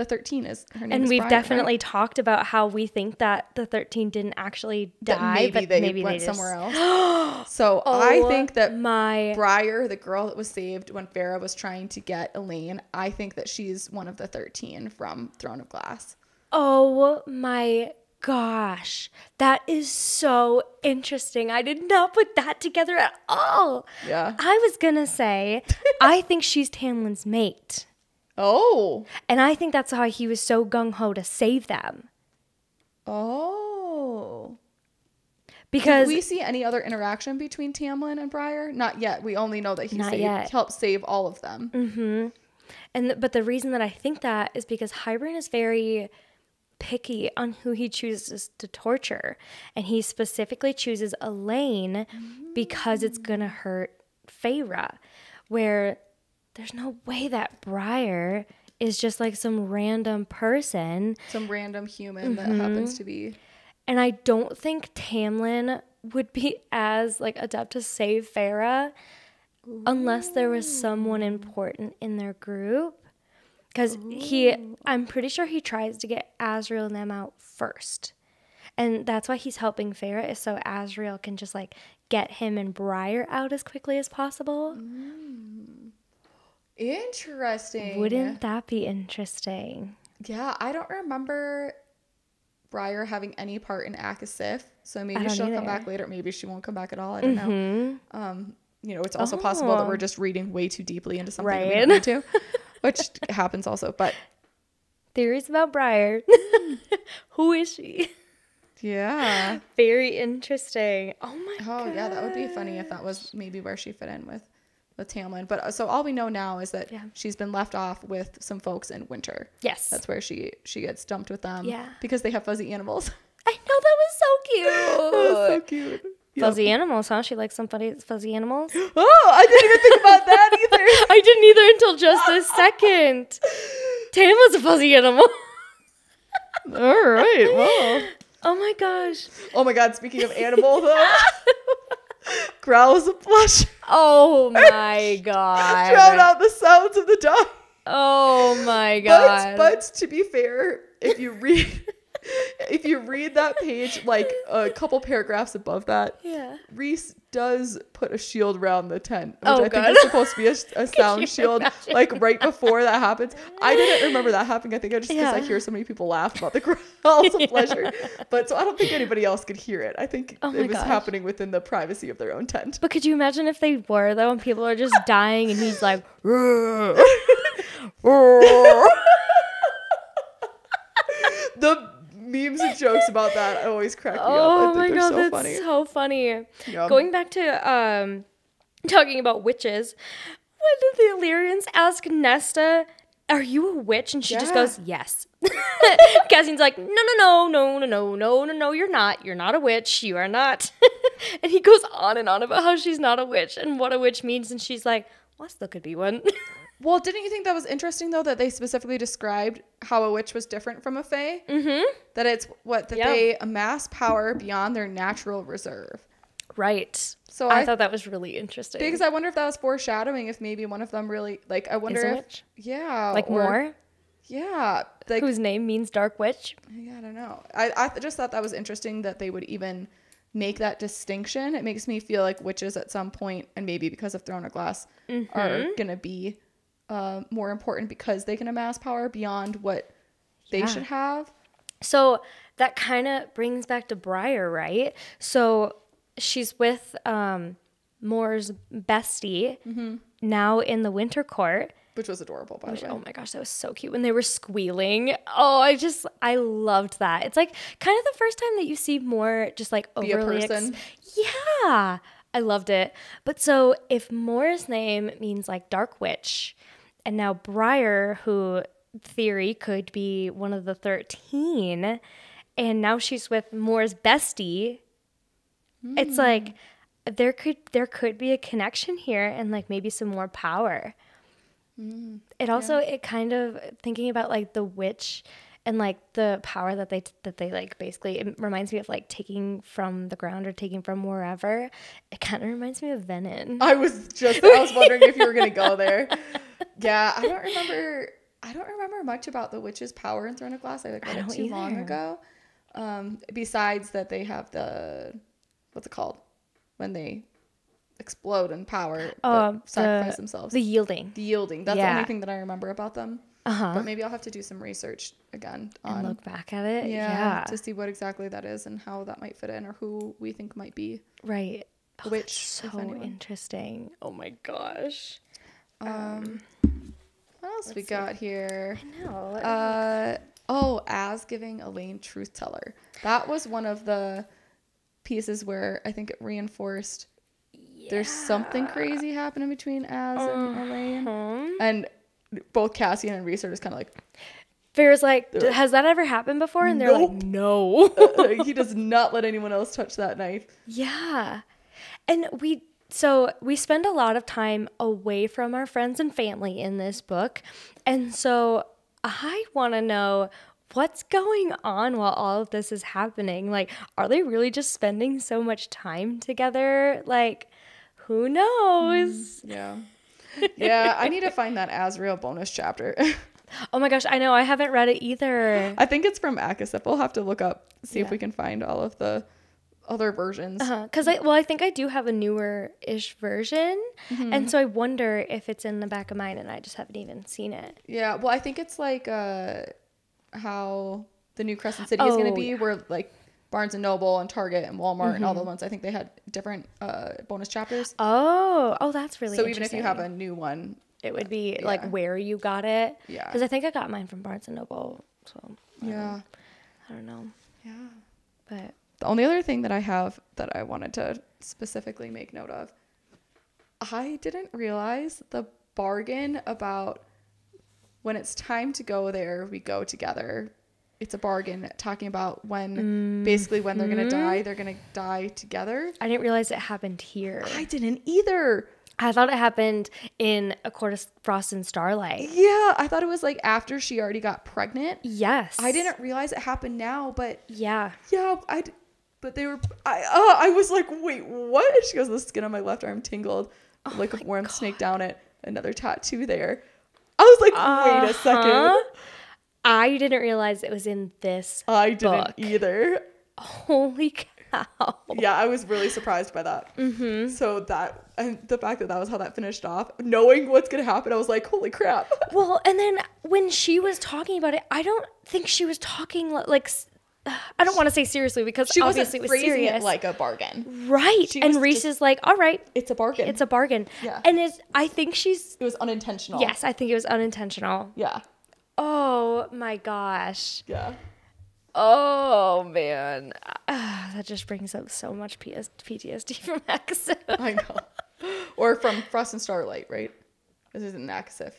13 is her name. And we've Briar, definitely talked about how we think that the 13 didn't actually die, but maybe went they somewhere else. So I think that Briar, the girl that was saved when Farah was trying to get Elaine, I think that she's one of the 13 from Throne of Glass. Oh my gosh, that is so interesting. I did not put that together at all. Yeah. I was gonna say, I think she's Tamlin's mate. Oh. And I think that's why he was so gung-ho to save them. Oh. Because... Did we see any other interaction between Tamlin and Briar? Not yet. We only know that he helped save all of them. Mm-hmm. But the reason that I think that is because Hybern is very picky on who he chooses to torture, and he specifically chooses Elaine because it's gonna hurt Feyre, where there's no way that Briar is just like some random person, some random human that happens to be. And I don't think Tamlin would be as like adept to save Feyre unless there was someone important in their group. Because I'm pretty sure he tries to get Azriel and them out first. And that's why he's helping Feyre, is so Azriel can just like get him and Briar out as quickly as possible. Interesting. Wouldn't that be interesting? Yeah, I don't remember Briar having any part in ACOSIF. So maybe she'll come back later. Maybe she won't come back at all. I don't know. It's also possible that we're just reading way too deeply into something we don't need to. Which happens also, but... Theories about Briar. Who is she? Yeah. Very interesting. Oh my god. Oh, yeah, that would be funny if that was maybe where she fit in with Tamlin. But so all we know now is that she's been left off with some folks in winter. Yes. That's where she gets dumped with them. Yeah. Because they have fuzzy animals. I know, that was so cute. That was so cute. Fuzzy animals, huh? She likes somebody's fuzzy animals. Oh, I didn't even think about that either. I didn't either until just this second. Tam was a fuzzy animal. All right. Well. Oh my gosh. Oh my god. Speaking of animal, though, Growl is a blush. Oh my god. Drown out the sounds of the dog. Oh my god. But to be fair, if you read that page, like a couple paragraphs above that, Reese does put a shield around the tent, which I think is supposed to be a sound shield, like right before that happens. I didn't remember that happening. I think just because I hear so many people laugh about the growls of pleasure. But so I don't think anybody else could hear it. I think it was happening within the privacy of their own tent. But could you imagine if they were, though, and people are just dying and he's like, The memes and jokes about that always crack me up. Oh my god, so that's funny. so funny. Yeah. Going back to talking about witches, when did the Illyrians ask Nesta, "Are you a witch?" And she just goes, "Yes." Cassian's like, "No, you're not. You're not a witch. You are not." And he goes on about how she's not a witch and what a witch means, and she's like, "Well, I still could be one." Well, didn't you think that was interesting, though, that they specifically described how a witch was different from a fae? Mm-hmm. That it's they amass power beyond their natural reserve. Right. So I thought that was really interesting. Because I wonder if that was foreshadowing, if maybe one of them really, like, I wonder if... Witch? Yeah. Like more? Yeah. Like, whose name means dark witch? Yeah, I don't know. I just thought that was interesting that they would even make that distinction. It makes me feel like witches at some point, and maybe because of Throne of Glass, are going to be... more important because they can amass power beyond what they should have. So that kind of brings back to Briar, right? So she's with Moore's bestie now in the Winter Court. Which was adorable, by the way. Oh my gosh, that was so cute when they were squealing. Oh, I loved that. It's like kind of the first time that you see Moore just like overly... Be a person. Yeah, I loved it. But so if Moore's name means like dark witch... And now Briar, who theory could be one of the 13, and now she's with Moore's bestie. It's like there could be a connection here, and like maybe some more power. It also it kind of thinking about like the witch and like the power that they like basically, it reminds me of like taking from the ground or taking from wherever. It kind of reminds me of Venom. I was wondering if you were gonna go there. Yeah, I don't remember much about the witch's power in Throne of Glass. I read it too long ago. Besides that, they have the what's it called when they explode in power, sacrifice themselves. The yielding. That's the only thing that I remember about them. But maybe I'll have to do some research again and look back at it. Yeah, to see what exactly that is and how that might fit in, or who we think might be right. The witch. So interesting. Oh my gosh. What else we got here? I know. Az giving Elaine truth teller. That was one of the pieces where I think it reinforced there's something crazy happening between Az and Elaine. And both Cassian and Reese are just kind of like... Farrah's like, has that ever happened before? And they're like, no. He does not let anyone else touch that knife. Yeah. And we spend a lot of time away from our friends and family in this book. And so I want to know what's going on while all of this is happening. Like, are they really just spending so much time together? Like, who knows? Yeah. Yeah, I need to find that Azrael bonus chapter. Oh my gosh, I know. I haven't read it either. I think it's from ACOSF. We'll have to look up, see if we can find all of the other versions. Because I think I do have a newer-ish version. And so I wonder if it's in the back of mine and I just haven't even seen it. Yeah, well, I think it's like how the new Crescent City is going to be, where like Barnes & Noble and Target and Walmart and all the ones, I think they had different bonus chapters. Oh, that's really so interesting. Even if you have a new one, it would be like where you got it. Yeah. Because I think I got mine from Barnes & Noble. So I don't know. Yeah. But the only other thing that I have that I wanted to specifically make note of, I didn't realize the bargain about when it's time to go there, we go together. It's a bargain talking about when, basically when they're going to die together. I didn't realize it happened here. I didn't either. I thought it happened in A Court of Frost and Starlight. Yeah, I thought it was like after she already got pregnant. Yes. I didn't realize it happened now, but yeah. Yeah, but they were, I was like, wait, what? She goes, the skin on my left arm tingled like a warm snake down it. Another tattoo there. I was like, wait a second. I didn't realize it was in this I didn't either. Holy cow. Yeah, I was really surprised by that. So that, and the fact that was how that finished off, knowing what's going to happen, I was like, holy crap. Well, and then when she was talking about it, I don't think she was talking like I don't want to say seriously because she obviously wasn't it was phrasing serious. it like a bargain. Right. And Reese is like, all right. It's a bargain. It's a bargain. Yeah. And I think it was unintentional. Yes, I think it was unintentional. Yeah. Oh my gosh. Yeah. Oh man. That just brings up so much PTSD from ACOSF. I know. Or from Frost and Starlight, right? This isn't an ACOSF.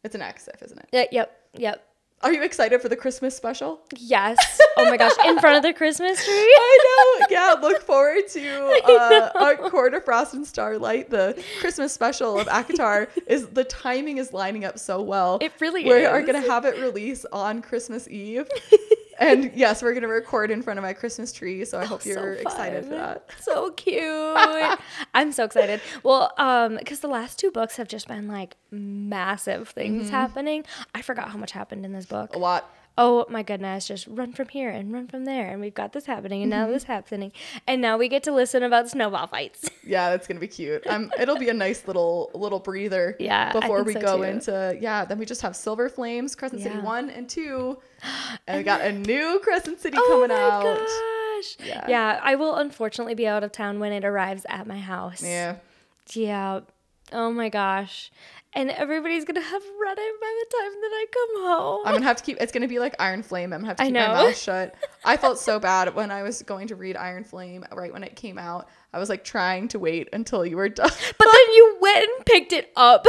It's an ACOSF, isn't it? Yep. Are you excited for the Christmas special? Yes. Oh my gosh. In front of the Christmas tree? I know. Yeah. Look forward to our Quarter Frost and Starlight. The Christmas special of ACOTAR the timing is lining up so well. It really is. We are going to have it release on Christmas Eve. And yes, we're going to record in front of my Christmas tree. So I hope you're excited for that. So cute. I'm so excited. Well, because the last 2 books have just been like massive things happening. I forgot how much happened in this book. A lot. Oh my goodness, just run from here and run from there. And we've got this happening and now this happening. And now we get to listen about snowball fights. Yeah, that's going to be cute. It'll be a nice little breather before we go into, then we just have Silver Flames, Crescent City 1 and 2. And we got a new Crescent City coming out. Oh my gosh. Yeah, I will unfortunately be out of town when it arrives at my house. Yeah. Yeah. Oh my gosh. And everybody's going to have read it by the time that I come home. I'm going to have to it's going to be like Iron Flame. I'm going to have to keep my mouth shut. I felt so bad when I was going to read Iron Flame right when it came out. I was like trying to wait until you were done. But then you went and picked it up.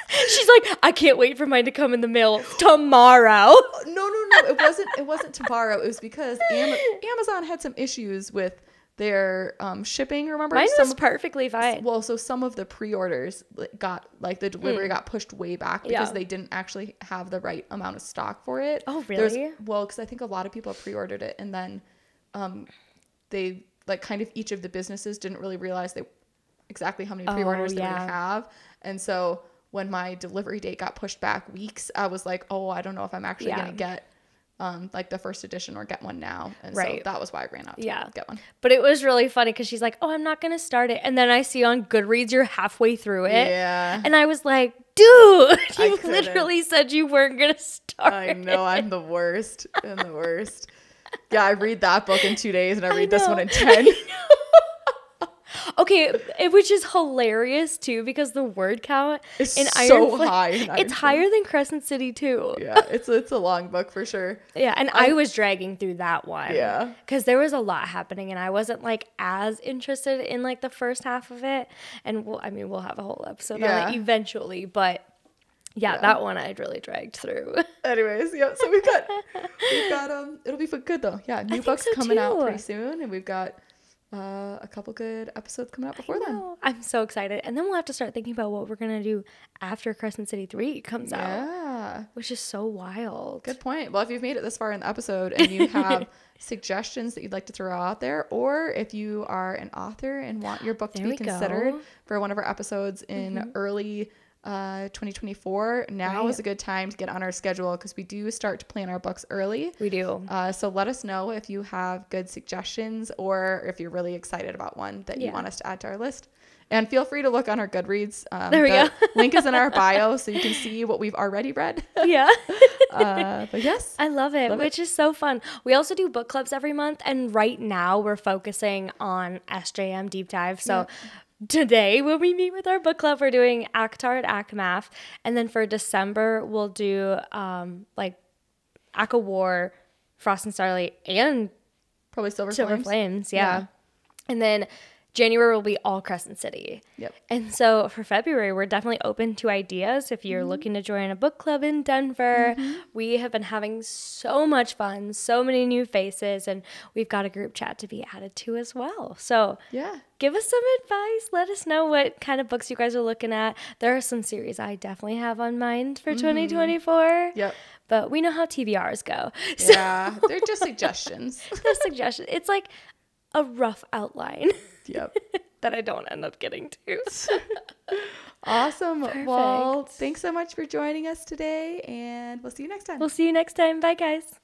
She's like, I can't wait for mine to come in the mail tomorrow. No. It wasn't tomorrow. It was because Amazon had some issues with their shipping. Remember, mine was perfectly fine. Well, so some of the pre-orders got the delivery got pushed way back because they didn't actually have the right amount of stock for it. Oh, really? Because I think a lot of people pre-ordered it and then they kind of each of the businesses didn't really realize exactly how many pre-orders they were gonna have, and so when my delivery date got pushed back weeks, I was like, oh, I don't know if I'm actually gonna get the first edition or get one now. And so that was why I ran out to get one. But it was really funny because she's like, oh, I'm not going to start it. And then I see on Goodreads you're halfway through it. Yeah. And I was like, dude, you literally said you weren't going to start I know. I'm the worst. Yeah, I read that book in 2 days and I read this one in 10. Okay, which is hilarious too because the word count in so high. It's higher than Crescent City too. Yeah, it's a long book for sure. Yeah, and I was dragging through that one. Yeah, because there was a lot happening, and I wasn't as interested in the first half of it. And we'll have a whole episode on it eventually, but. Yeah, that one I'd really dragged through. Anyways, so we've got it'll be good though. Yeah, new books coming out pretty soon, and we've got a couple good episodes coming out before then. I'm so excited. And then we'll have to start thinking about what we're going to do after Crescent City 3 comes out. Which is so wild. Good point. Well, if you've made it this far in the episode and you have suggestions that you'd like to throw out there, or if you are an author and want your book to be considered for one of our episodes in early 2024, now is a good time to get on our schedule because we do start to plan our books early. We do. So let us know if you have good suggestions or if you're really excited about one that you want us to add to our list. And feel free to look on our Goodreads. There we go. Link is in our bio so you can see what we've already read. Yeah. But yes. I love it, which is so fun. We also do book clubs every month. And right now we're focusing on SJM Deep Dive. So today, when we meet with our book club, we're doing ACOTAR and ACOMAF. And then for December, we'll do ACOWAR, Frost and Starlight, and probably Silver Flames. Yeah. And then January will be all Crescent City. Yep. And so for February, we're definitely open to ideas. If you're looking to join a book club in Denver, we have been having so much fun, so many new faces, and we've got a group chat to be added to as well. So give us some advice. Let us know what kind of books you guys are looking at. There are some series I definitely have on mind for 2024. Yep. But we know how TBRs go. Yeah, they're just suggestions. They're suggestions. It's like a rough outline. Yep. That I don't end up getting to. Awesome. Perfect. Well, thanks so much for joining us today, and we'll see you next time. We'll see you next time. Bye, guys.